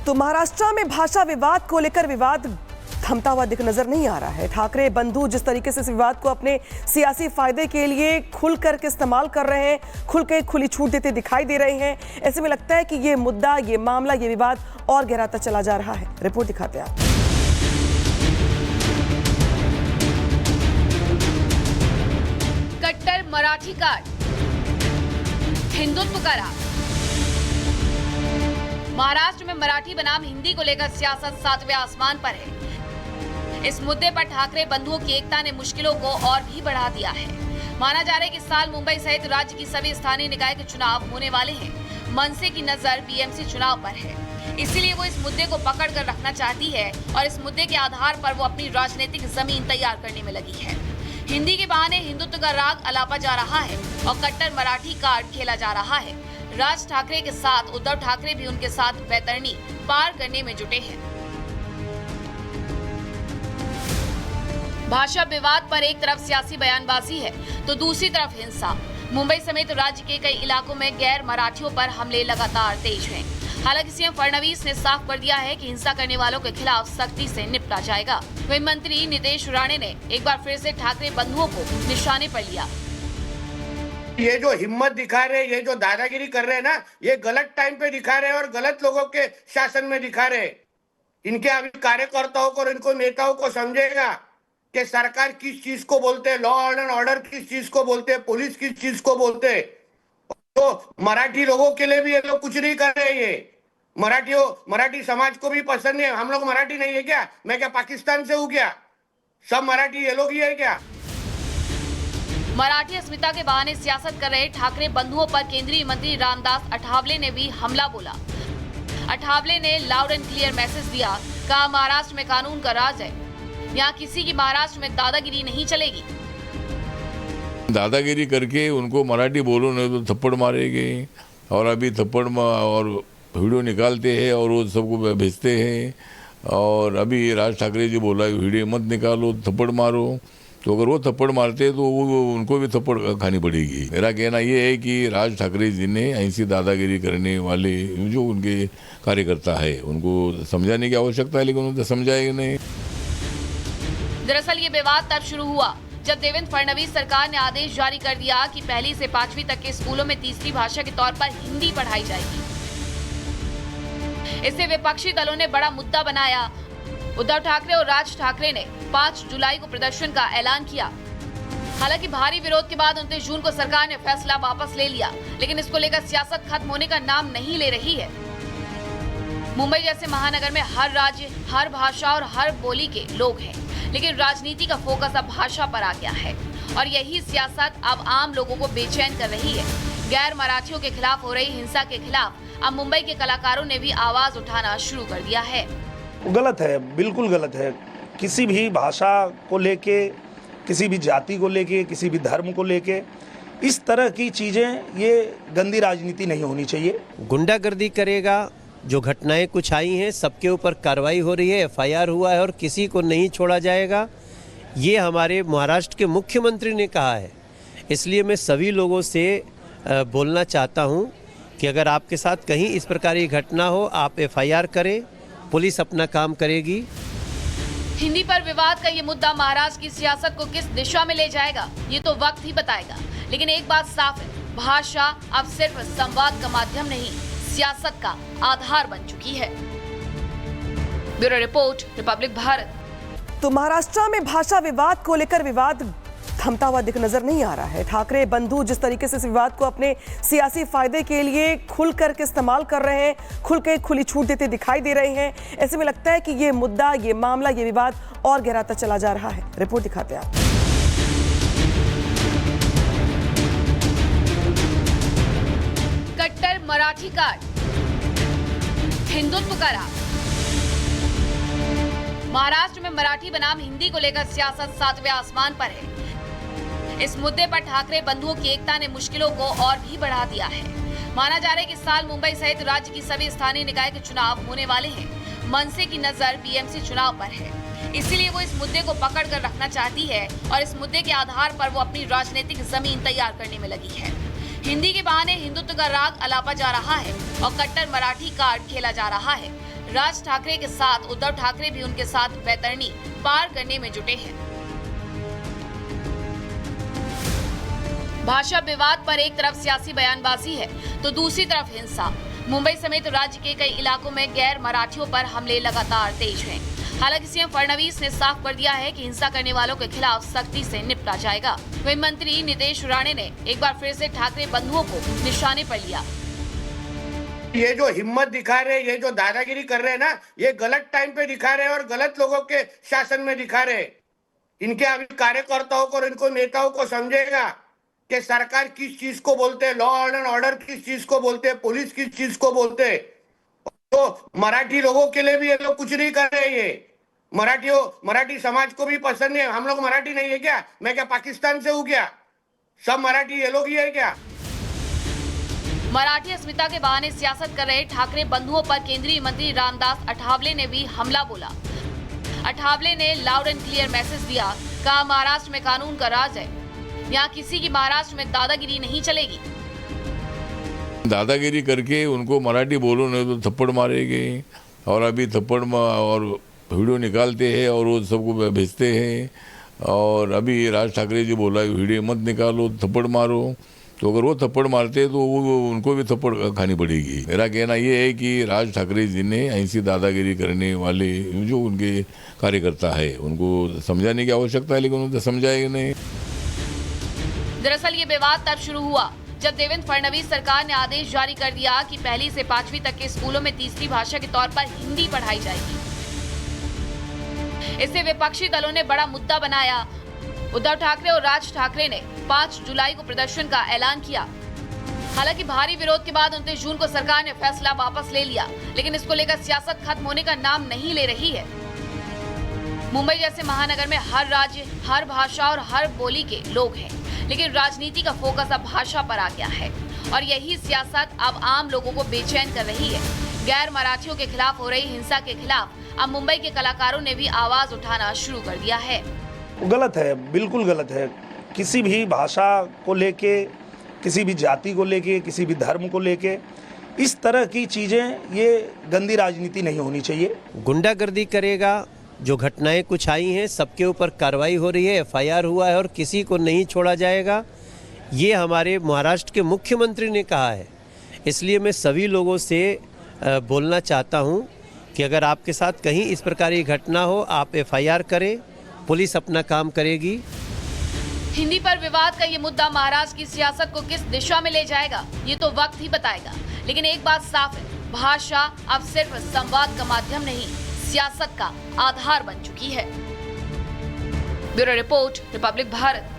तो महाराष्ट्र में भाषा विवाद को लेकर विवाद थमता हुआ दिख नजर नहीं आ रहा है। ठाकरे बंधु जिस तरीके से इस विवाद को अपने सियासी फायदे के लिए खुल करके इस्तेमाल कर रहे हैं, खुल के खुली छूट देते दिखाई दे रहे हैं। ऐसे में लगता है कि ये मुद्दा, ये मामला, ये विवाद और गहराता चला जा रहा है। रिपोर्ट दिखाते हैं आप। कट्टर मराठी कार्ड, हिंदुत्व का राग। महाराष्ट्र में मराठी बनाम हिंदी को लेकर सियासत सातवें आसमान पर है। इस मुद्दे पर ठाकरे बंधुओं की एकता ने मुश्किलों को और भी बढ़ा दिया है। माना जा रहा है कि इस साल मुंबई सहित राज्य की सभी स्थानीय निकाय के चुनाव होने वाले हैं। मनसे की नजर बीएमसी चुनाव पर है, इसीलिए वो इस मुद्दे को पकड़ कर रखना चाहती है और इस मुद्दे के आधार पर वो अपनी राजनीतिक जमीन तैयार करने में लगी है। हिंदी के बहाने हिंदुत्व का राग अलापा जा रहा है और कट्टर मराठी कार्ड खेला जा रहा है। राज ठाकरे के साथ उद्धव ठाकरे भी उनके साथ बैतरणी पार करने में जुटे हैं। भाषा विवाद पर एक तरफ सियासी बयानबाजी है तो दूसरी तरफ हिंसा। मुंबई समेत राज्य के कई इलाकों में गैर मराठियों पर हमले लगातार तेज हैं। हालांकि सीएम फडणवीस ने साफ कर दिया है कि हिंसा करने वालों के खिलाफ सख्ती से निपटा जाएगा। वहीं मंत्री नितेश राणे ने एक बार फिर से ठाकरे बंधुओं को निशाने पर लिया। ये जो हिम्मत दिखा रहे, ये जो दादागिरी कर रहे हैं ना, ये गलत टाइम पे दिखा रहे हैं और गलत लोगों के शासन में दिखा रहे हैं। इनके अभी कार्यकर्ताओं को और इनको नेताओं को समझेगा कि सरकार किस चीज को बोलते हैं, लॉ एंड ऑर्डर किस चीज को बोलते हैं, पुलिस किस चीज को बोलते हैं। तो मराठी लोगों के लिए भी ये लोग कुछ नहीं कर रहे। ये मराठी समाज को भी पसंद नहीं है। हम लोग मराठी नहीं है क्या? मैं क्या पाकिस्तान से हूँ क्या? सब मराठी ये लोग ही है क्या? मराठी अस्मिता के बहाने सियासत कर रहे ठाकरे बंधुओं पर केंद्रीय मंत्री रामदास अठावले ने भी हमला बोला। अठावले ने लाउड एंड क्लियर मैसेज दिया, कहा महाराष्ट्र में कानून का राज है, यहाँ किसी की महाराष्ट्र में दादागिरी नहीं चलेगी। दादागिरी करके उनको मराठी बोलो नहीं तो थप्पड़ मारेंगे और अभी थप्पड़ और वीडियो निकालते हैं और वो सबको भेजते हैं। और अभी राज ठाकरे जी बोला वीडियो मत निकालो, थप्पड़ मारो। तो अगर वो थप्पड़ मारते हैं तो वो उनको भी थप्पड़ खानी पड़ेगी। मेरा कहना ये है कि राज ठाकरे जी ने ऐसी दादागिरी करने वाले जो उनके कार्यकर्ता है उनको समझाने की आवश्यकता है, लेकिन उन्हें समझाएगा नहीं। दरअसल ये विवाद तब शुरू हुआ जब देवेंद्र फडणवीस सरकार ने आदेश जारी कर दिया कि 1ली से 5वीं तक के स्कूलों में तीसरी भाषा के तौर पर हिंदी पढ़ाई जाएगी। इसे विपक्षी दलों ने बड़ा मुद्दा बनाया। उद्धव ठाकरे और राज ठाकरे ने 5 जुलाई को प्रदर्शन का ऐलान किया। हालांकि भारी विरोध के बाद 29 जून को सरकार ने फैसला वापस ले लिया, लेकिन इसको लेकर सियासत खत्म होने का नाम नहीं ले रही है। मुंबई जैसे महानगर में हर राज्य, हर भाषा और हर बोली के लोग हैं, लेकिन राजनीति का फोकस अब भाषा पर आ गया है और यही सियासत अब आम लोगों को बेचैन कर रही है। गैर मराठियों के खिलाफ हो रही हिंसा के खिलाफ अब मुंबई के कलाकारों ने भी आवाज उठाना शुरू कर दिया है। गलत है, बिल्कुल गलत है। किसी भी भाषा को लेके, किसी भी जाति को लेके, किसी भी धर्म को लेके इस तरह की चीज़ें, ये गंदी राजनीति नहीं होनी चाहिए। गुंडागर्दी करेगा, जो घटनाएं कुछ आई हैं सबके ऊपर कार्रवाई हो रही है, एफआईआर हुआ है और किसी को नहीं छोड़ा जाएगा, ये हमारे महाराष्ट्र के मुख्यमंत्री ने कहा है। इसलिए मैं सभी लोगों से बोलना चाहता हूँ कि अगर आपके साथ कहीं इस प्रकार की घटना हो, आप एफआईआर करें, पुलिस अपना काम करेगी। हिंदी पर विवाद का ये मुद्दा महाराष्ट्र की सियासत को किस दिशा में ले जाएगा, ये तो वक्त ही बताएगा। लेकिन एक बात साफ है, भाषा अब सिर्फ संवाद का माध्यम नहीं, सियासत का आधार बन चुकी है। Bureau report, Republic Bharat. तो महाराष्ट्र में भाषा विवाद को लेकर विवाद थमता हुआ दिख नजर नहीं आ रहा है। ठाकरे बंधु जिस तरीके से इस विवाद को अपने सियासी फायदे के लिए खुल करके इस्तेमाल कर रहे हैं, खुल के खुली छूट देते दिखाई दे रहे हैं। ऐसे में लगता है कि ये मुद्दा, ये मामला, ये विवाद और गहराता चला जा रहा है। रिपोर्ट दिखाते हैं आप। कट्टर मराठी कार्ड, हिंदुत्व का राग। महाराष्ट्र में मराठी बनाम हिंदी को लेकर सियासत सातवें आसमान पर है। इस मुद्दे पर ठाकरे बंधुओं की एकता ने मुश्किलों को और भी बढ़ा दिया है। माना जा रहा है कि इस साल मुंबई सहित राज्य की सभी स्थानीय निकाय के चुनाव होने वाले हैं। मनसे की नजर बीएमसी चुनाव पर है, इसीलिए वो इस मुद्दे को पकड़ कर रखना चाहती है और इस मुद्दे के आधार पर वो अपनी राजनीतिक जमीन तैयार करने में लगी है। हिंदी के बहाने हिंदुत्व का राग अलापा जा रहा है और कट्टर मराठी कार्ड खेला जा रहा है। राज ठाकरे के साथ उद्धव ठाकरे भी उनके साथ बैतरणी पार करने में जुटे हैं। भाषा विवाद पर एक तरफ सियासी बयानबाजी है तो दूसरी तरफ हिंसा। मुंबई समेत राज्य के कई इलाकों में गैर मराठियों पर हमले लगातार तेज हैं। हालांकि सीएम फडणवीस ने साफ कर दिया है कि हिंसा करने वालों के खिलाफ सख्ती से निपटा जाएगा। वहीं मंत्री नितेश राणे ने एक बार फिर से ठाकरे बंधुओं को निशाने पर लिया। ये जो हिम्मत दिखा रहे, ये जो दादागिरी कर रहे हैं ना, ये गलत टाइम पे दिखा रहे हैं और गलत लोगों के शासन में दिखा रहे हैं। इनके अभी कार्यकर्ताओं को और इनको नेताओं को समझेगा कि सरकार किस चीज को बोलते हैं, लॉ एंड ऑर्डर किस चीज को बोलते हैं, पुलिस किस चीज को बोलते हैं। तो मराठी लोगों के लिए भी ये लोग कुछ नहीं कर रहे। ये मराठी समाज को भी पसंद है। हम लोग मराठी नहीं है क्या? मैं क्या पाकिस्तान से हूँ क्या? सब मराठी ये लोग ही है क्या? मराठी अस्मिता के बहाने सियासत कर रहे ठाकरे बंधुओं पर केंद्रीय मंत्री रामदास अठावले ने भी हमला बोला। अठावले ने लाउड एंड क्लियर मैसेज दिया, कहा महाराष्ट्र में कानून का राज है, यहाँ किसी की महाराष्ट्र में दादागिरी नहीं चलेगी। दादागिरी करके उनको मराठी बोलो नहीं तो थप्पड़ मारेंगे, और अभी थप्पड़ और वीडियो निकालते हैं और वो सबको भेजते हैं। और अभी राज ठाकरे जी बोला वीडियो मत निकालो, थप्पड़ मारो। तो अगर वो थप्पड़ मारते हैं तो वो उनको भी थप्पड़ खानी पड़ेगी। मेरा कहना ये है कि राज ठाकरे जी ने ऐसी दादागिरी करने वाले जो उनके कार्यकर्ता है उनको समझाने की आवश्यकता है, लेकिन उन्होंने समझाएगा नहीं। दरअसल ये विवाद तब शुरू हुआ जब देवेंद्र फडणवीस सरकार ने आदेश जारी कर दिया कि 1ली से 5वीं तक के स्कूलों में तीसरी भाषा के तौर पर हिंदी पढ़ाई जाएगी। इससे विपक्षी दलों ने बड़ा मुद्दा बनाया। उद्धव ठाकरे और राज ठाकरे ने 5 जुलाई को प्रदर्शन का ऐलान किया। हालांकि भारी विरोध के बाद 29 जून को सरकार ने फैसला वापस ले लिया, लेकिन इसको लेकर सियासत खत्म होने का नाम नहीं ले रही है। मुंबई जैसे महानगर में हर राज्य, हर भाषा और हर बोली के लोग हैं, लेकिन राजनीति का फोकस अब भाषा पर आ गया है और यही सियासत अब आम लोगों को बेचैन कर रही है। गैर मराठियों के खिलाफ हो रही हिंसा के खिलाफ अब मुंबई के कलाकारों ने भी आवाज उठाना शुरू कर दिया है। गलत है, बिल्कुल गलत है। किसी भी भाषा को लेके, किसी भी जाति को लेके, किसी भी धर्म को लेके इस तरह की चीज़ें, ये गंदी राजनीति नहीं होनी चाहिए। गुंडागर्दी करेगा, जो घटनाएं कुछ आई हैं सबके ऊपर कार्रवाई हो रही है, एफआईआर हुआ है और किसी को नहीं छोड़ा जाएगा, ये हमारे महाराष्ट्र के मुख्यमंत्री ने कहा है। इसलिए मैं सभी लोगों से बोलना चाहता हूं कि अगर आपके साथ कहीं इस प्रकार की घटना हो, आप एफआईआर करें, पुलिस अपना काम करेगी। हिंदी पर विवाद का ये मुद्दा महाराष्ट्र की सियासत को किस दिशा में ले जाएगा, ये तो वक्त ही बताएगा। लेकिन एक बात साफ है, भाषा अब सिर्फ संवाद का माध्यम नहीं, सियासत का आधार बन चुकी है। Bureau report, Republic Bharat.